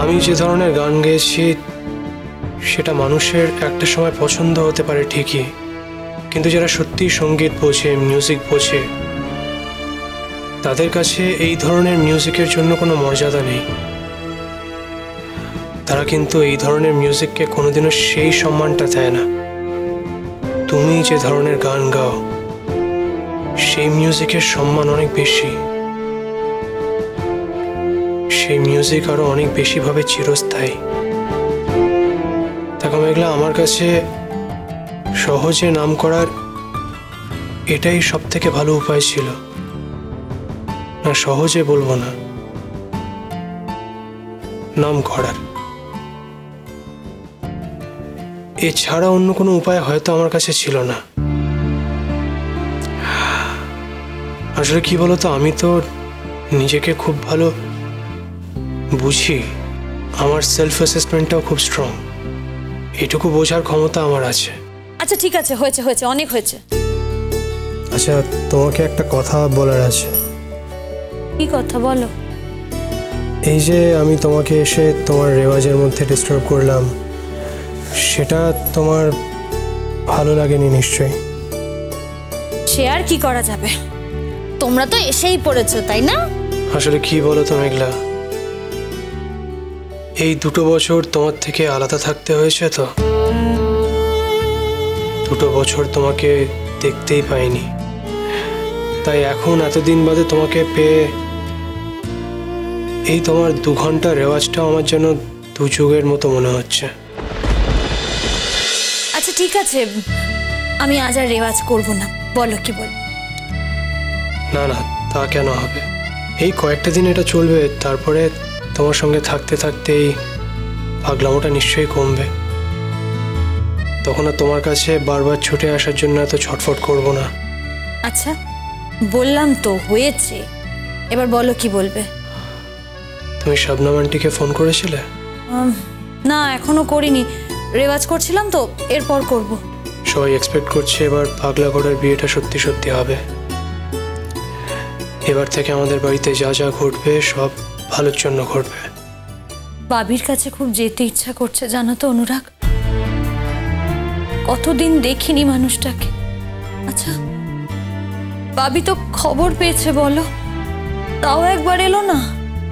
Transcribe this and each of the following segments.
আমি যে ধরনের গান গেয়েছি সেটা মানুষের একটা সময় পছন্দ হতে পারে ঠিকই, কিন্তু যারা সত্যি সঙ্গীত বোঝে, মিউজিক বোঝে, তাদের কাছে এই ধরনের মিউজিকের জন্য কোনো মর্যাদা নেই। তারা কিন্তু এই ধরনের মিউজিককে কোনোদিনও সেই সম্মানটা দেয় না। তুমি যে ধরনের গান গাও সেই মিউজিকের সম্মান অনেক বেশি, সেই মিউজিক আরো অনেক বেশিভাবে চিরস্থায়ী। দেখো মেঘলা, আমার কাছে সহজে নাম করার এটাই সব থেকে ভালো উপায় ছিল। না, সহজে বলবো না, নাম করার। এছাড়া অন্য কোনো উপায় হয়তো আমার কাছে ছিল না। আসলে কি বলতো, আমি তো নিজেকে খুব ভালো বুঝি, আমার সেলফ অ্যাসেসমেন্টটাও খুব স্ট্রং, এটুকু বোঝার ক্ষমতা আমার আছে। আচ্ছা ঠিক আছে, হয়েছে হয়েছে, অনেক হয়েছে। আচ্ছা, তোমাকে একটা কথা বলার আছে। কি কথা বলো? এই যে আমি তোমাকে এসে তোমার রেওয়াজের মধ্যে ডিস্টার্ব করলাম, সেটা তোমার ভালো লাগেনি নিশ্চয়ই? সে আর কি করা যাবে, তোমরা তো এসেই পড়েছো, তাই না? আসলে কি বলো তো মেঘলা, এই 2 বছর তোমার থেকে আলাদা থাকতে হয়েছে, তো 2 বছর তোমাকে দেখতেই পাইনি, তাই এখন এতদিন বাদে তোমাকে পেয়ে এই তোমার 2 ঘন্টা রেওয়াজটাও আমার যেন 2 যুগের মতো মনে হচ্ছে। আচ্ছা ঠিক আছে, আমি আজ আর রেওয়াজ করবো না, বলো কি বল? না না, তা কেন হবে? এই কয়েকটা দিন এটা চলবে, তারপরে তোমার সঙ্গে থাকতে থাকতে এই পাগলামোটা নিশ্চয়ই কমবে। তখন আর তোমার কাছে বারবার ছুটে আসার জন্য এত ছটফট করব না। আচ্ছা বললাম তো, হয়েছে, এবার বলো কি বলবে? তুমি শবনম আন্টিকে ফোন করেছিলে? না, এখনো করিনি, রেওয়াজ করছিলাম তো, এরপর করব। সবাই এক্সপেক্ট করছে এবার পাগলা ঘোড়ার বিয়েটা সত্যি সত্যি হবে। এবার থেকে আমাদের বাড়িতে যা যা ঘটবে সব ভালোর জন্য ঘটবে। বাবির কাছে খুব যেতে ইচ্ছা করছে জানো তো অনুরাগ, কতদিন দেখিনি মানুষটাকে। আচ্ছা বাবি তো খবর পেয়েছে বলো, তাও একবার এলো না।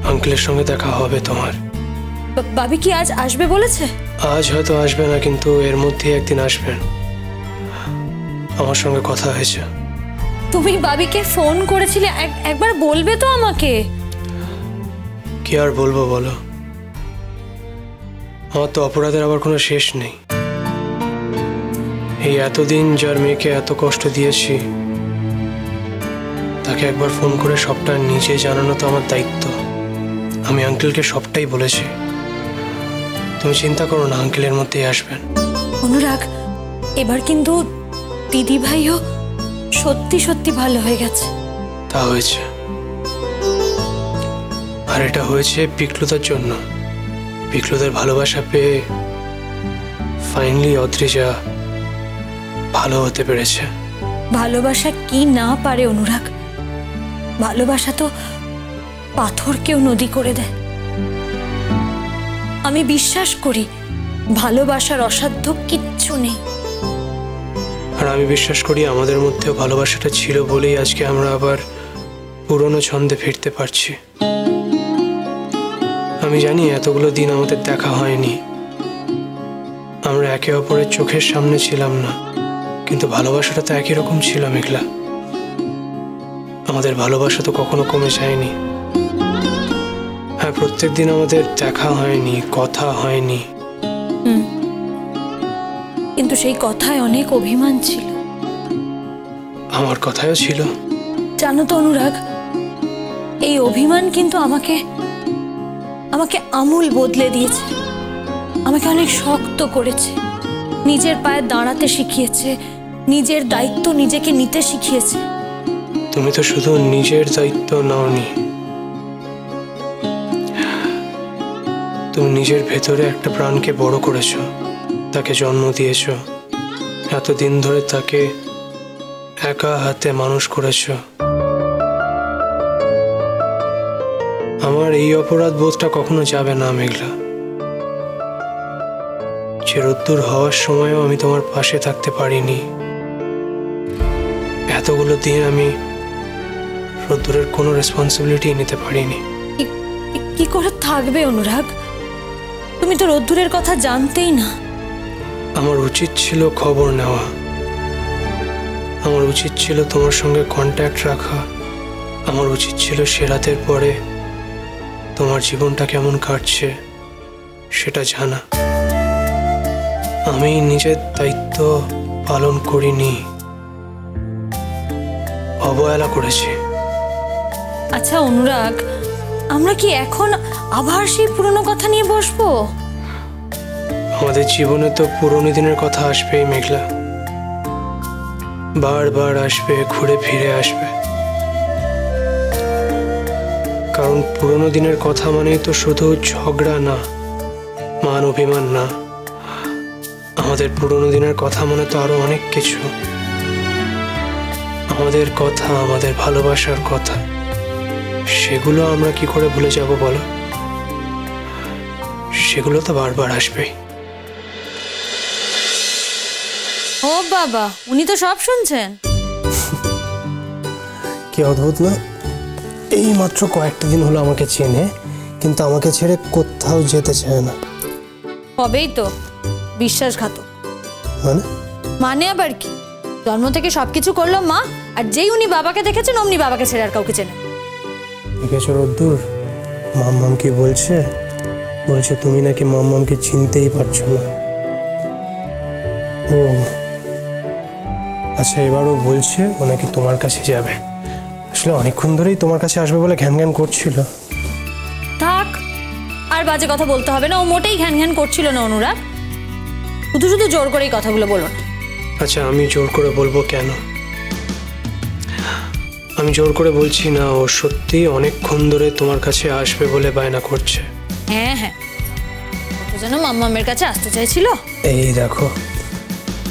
আঙ্কেলের সঙ্গে দেখা হবে তোমার। বাবি কি আজ আসবে বলেছে? আজ হয়তো আসবে না, কিন্তু এর মধ্যে একদিন আসবেন, আমার সঙ্গে কথা হয়েছে। তুমি বাবিকে ফোন করেছিলে, একবার বলবে তো আমাকে। কি আর বলবো বলো, আমার তো অপরাধের আবার কোনো শেষ নেই। এই এতদিন যার মেয়েকে এত কষ্ট দিয়েছি, তাকে একবার ফোন করে সবটা নিজে জানানো তো আমার দায়িত্ব। আমি আঙ্কেলকে সবটাই বলেছি, তুমি চিন্তা করো না, আঙ্কেলের মধ্যেই আসবেন। অনুরাগ, এবার কিন্তু দিদি ভাইও সত্যি সত্যি ভালো হয়ে গেছে। তা হয়েছে, আর এটা হয়েছে পিকলুদার জন্য। পিকলুদের ভালোবাসা পেয়ে ফাইনালি অদ্রিজা ভালো হতে পেরেছে। ভালোবাসা কি না পারে অনুরাগ, ভালোবাসা তো পাথরকেও নদী করে দেয়। আমি বিশ্বাস করি ভালোবাসার অসাধ্য কিচ্ছু নেই। আর আমি বিশ্বাস করি আমাদের মধ্যেও ভালোবাসাটা ছিল বলেই আজকে আমরা আবার পুরনো ছন্দে ফিরতে পারছি। আমি জানি এতগুলো দিন আমাদের দেখা হয়নি, আমরা একে অপরের চোখের সামনে ছিলাম না, কিন্তু ভালোবাসাটা তো একই রকম ছিল মেঘলা। আমাদের ভালোবাসা তো কখনো কমে যায়নি। হ্যাঁ, প্রত্যেক দিন আমাদের দেখা হয়নি, কথা হয়নি, কিন্তু সেই কথায় অনেক অভিমান ছিল। আমার কথাও ছিল। জানো তো অনুরাগ, এই অভিমান কিন্তু আমাকে আমূল বদলে দিয়েছে, আমাকে অনেক শক্ত করেছে, নিজের পায়ে দাঁড়াতে শিখিয়েছে, নিজের দায়িত্ব নিজেকে নিতে শিখিয়েছে। তুমি তো শুধু নিজের দায়িত্ব নাওনি, তুমি নিজের ভেতরে একটা প্রাণকে বড় করেছো, তাকে জন্ম দিয়েছো, এতদিন ধরে তাকে একা হাতে মানুষ করেছো। আমার এই অপরাধ বোধটা কখনো যাবে না মেঘলা। যে রোদ্দুর হওয়ার সময়ও আমি তোমার পাশে থাকতে পারিনি, এতগুলো দিন আমি রোদ্দুরের কোনো রেসপন্সিবিলিটি নিতে পারিনি। কি করে থাকবে অনুরাগ? তুমি তো রোদ্দুরের কথা জানতেই না। আমার উচিত ছিল খবর নেওয়া, আমার উচিত ছিল তোমার সঙ্গে কন্ট্যাক্ট রাখা, আমার উচিত ছিল সে রাতের পরে তোমার জীবনটা কেমন কাটছে সেটা জানা। আমি নিজের দায়িত্ব পালন করিনি, অবহেলা করেছি। আচ্ছা অনুরাগ, আমরা কি এখন আবার সেই পুরনো কথা নিয়ে বসবো? আমাদের জীবনে তো পুরনো দিনের কথা আসবেই মেঘলা, বারবার আসবে, ঘুরে ফিরে আসবে। কারণ পুরনো দিনের কথা মানেই তো শুধু ঝগড়া না, মান অভিমান না। আমাদের পুরনো দিনের কথা মানে তো আরো অনেক কিছু। আমাদের কথা, আমাদের ভালোবাসার কথা, সেগুলো আমরা কি করে ভুলে যাব বলো? সেগুলো তো বারবার আসবে। ও বাবা, উনি তো সব শুনছেন। কি অদ্ভুত না, এই মাত্র কয়েকটা দিন হলো আমাকে চেনে, কিন্তু আমাকে ছেড়ে কোথাও যেতে চায় না। হবেই তো, বিশ্বাসঘাতক। মানে আবার কি? জন্ম থেকে সবকিছু করলো মা, আর যেই উনি বাবাকে দেখেছেন অমনি বাবাকে ছেড়ে আর কাউকে চেনে। দেখেছো রোদ্দুর, মাম্মাম কি বলছে? বলছে তুমি নাকি মাম্মামকে চিনতেই পারছো না। ও আচ্ছা, এবারও বলছে ও নাকি তোমার কাছে যাবে। আসলে অনেকক্ষণ ধরেই তোমার কাছে আসবে বলে ঘ্যান ঘ্যান করছিল। থাক, আর বাজে কথা বলতে হবে না। ও মোটেই ঘ্যান ঘ্যান করছিল না অনুরাগ, শুধু শুধু জোর করেই কথাগুলো বলো না। আচ্ছা, আমি জোর করে বলবো কেন? আমি জোর করে বলছি না, ও সত্যি অনেকক্ষণ ধরে তোমার কাছে আসবে বলে বায়না করছে। হ্যাঁ হ্যাঁ, ও যেন মাম্মামের কাছে আসতে চাইছিল। এই দেখো,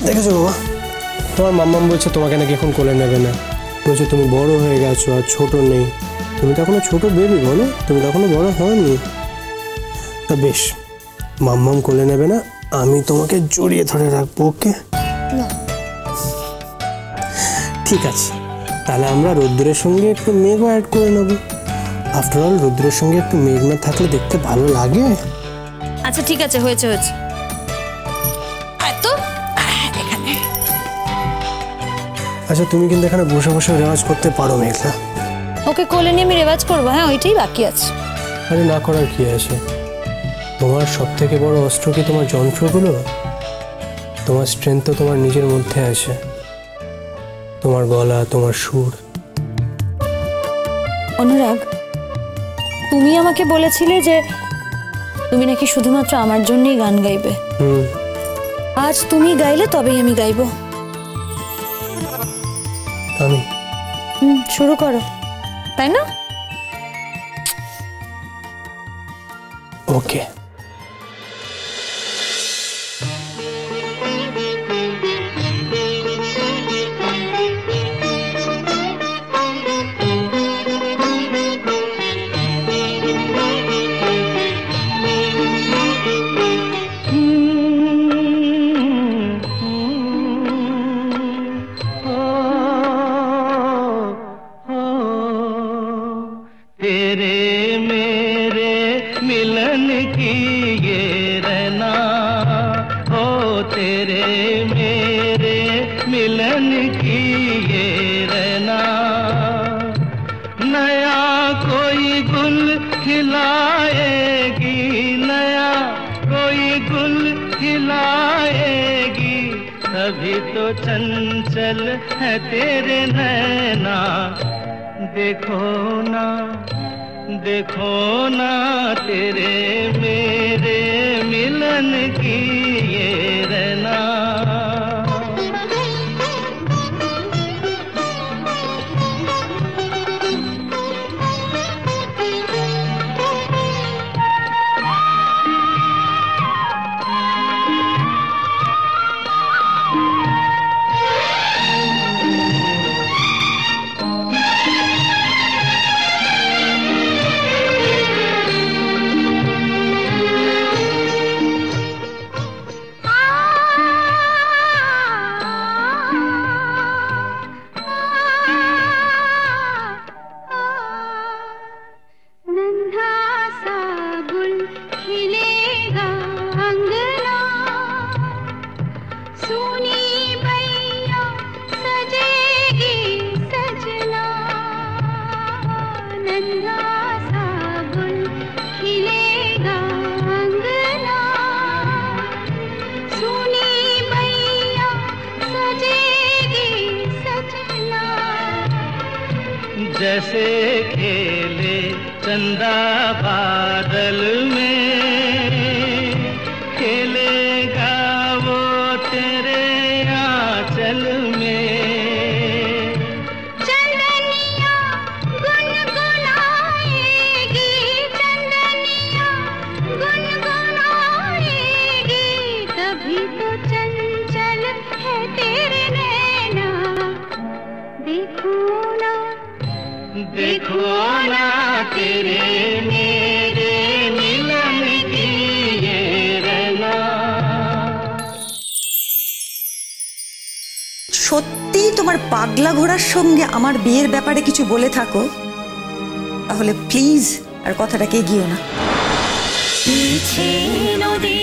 দেখেছো বাবা, তোমার মাম্মাম বলছে তোমাকে নাকি এখন কোলে নেবে না। বলছে তুমি বড় হয়ে গেছো, আর ছোট নেই। তুমি তো এখনো ছোট বেবি, বলো, তুমি তো এখনো বড় হয়নি। তা বেশ, মাম্মাম কোলে নেবে না, আমি তোমাকে জড়িয়ে ধরে রাখবো। ওকে, ঠিক আছে, তাহলে আমরা রোদ্দুরের সঙ্গে একটু মেঘও অ্যাড করে নেবো। আফটার অল রোদ্দুরের সঙ্গে একটু মেঘ না থাকলে দেখতে ভালো লাগে। আচ্ছা ঠিক আছে, হয়েছে হয়েছে। আচ্ছা, তুমি কিন্তু এখানে বসে বসে রেওয়াজ করতে পারো মেঘলা। ওকে কোলে নিয়ে আমি রেওয়াজ করবো? হ্যাঁ, ওইটাই বাকি আছে। আরে না করার কি আছে? তোমার সব থেকে বড় অস্ত্র কি তোমার যন্ত্রগুলো? তোমার স্ট্রেংথ তো তোমার নিজের মধ্যে আছে, তোমার গলা, তোমার সুর। অনুরাগ, তুমি আমাকে বলেছিলে যে তুমি নাকি শুধুমাত্র আমার জন্যই গান গাইবে। আজ তুমি গাইলে তবেই আমি গাইবো। আমি শুরু করো, তাই না? ওকে। अभी तो चंचल है तेरे नैना, देखो ना तेरे मेरे मिलन की ये रहना। जैसे खेले चंदा बादल में, खेलेगा वो तेरे आंचल में। चंदनिया गुनगुनाएगी, चंदनिया गुनगुनाएगी, तभी तो चंचल है तेरे नैना। देखो ना, देखो ना तेरे मेरे मिलन की ये रहना। সত্যি তোমার পাগলা ঘোড়ার সঙ্গে আমার বিয়ের ব্যাপারে কিছু বলে থাকো, তাহলে প্লিজ আর কথাটাকে এগিয়েও না। নদী